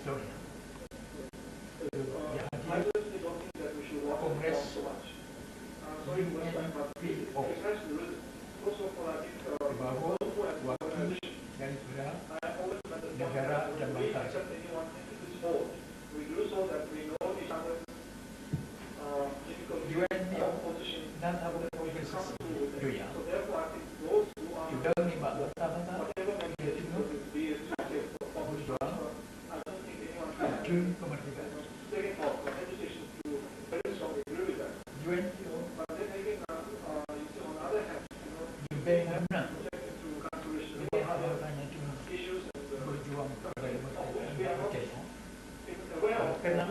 Estonia. Kongres UNPO bahwa wakil daripada negara dan bangsa UNPO dan organisasi dunia sudah menembak bata-bata Timur berjuang tujuan kemerdekaan. UNPO bagaimana hal-halnya cuma berjuang pada kemerdekaan karena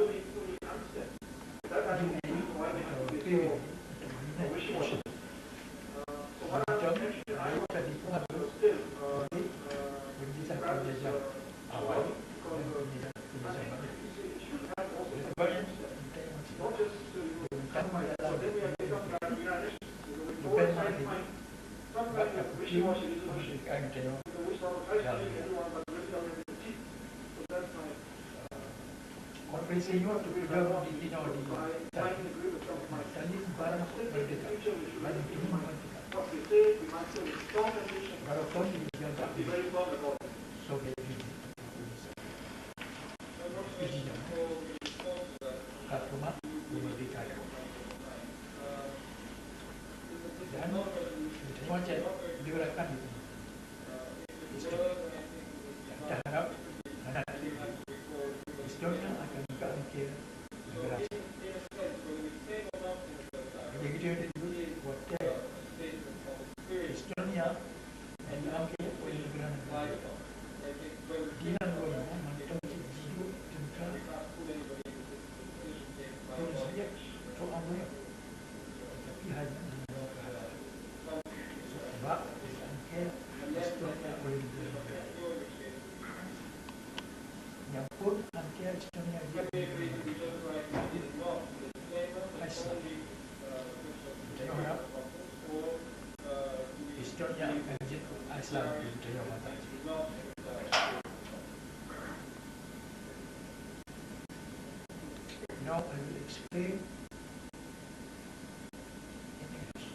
Konferensi ini sudah dibina di tadi barang merdeka, barang ini merdeka. Barang pun dijaga di Soviet Union. Izinnya, rumah dimerdekakan. Dan semua digerakkan di sini. Kita harap Estonia akan berakhir segera. Jadi kita buat Estonia dan berakhir oleh negara-negara. Dia boleh mantan hidup tentang Rusia soal boleh, tapi hanya sebab berakhir Estonia oleh negara. Yang pun akhir Estonia dia saya harap Estonia akan jadi Iceland di dunia mata. Now I will explain in English.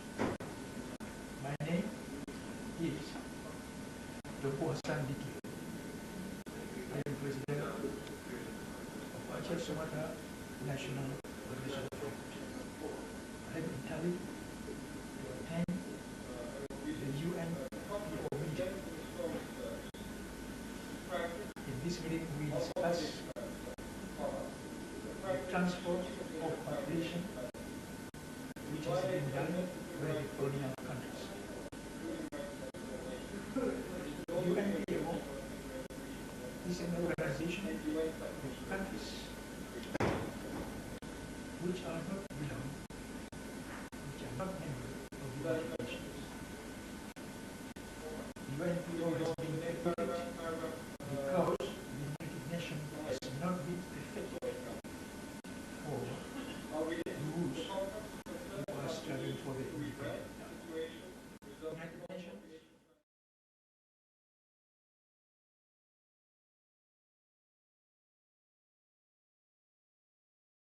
My name is Dr. Hassan Diki. I am President of Aceh Sumatra National Organization Front. I am in Italy to attend the UN meeting. In this meeting, we discuss the transport of population which has been done by the colonial countries. UNPO is an organization of countries which are not members of the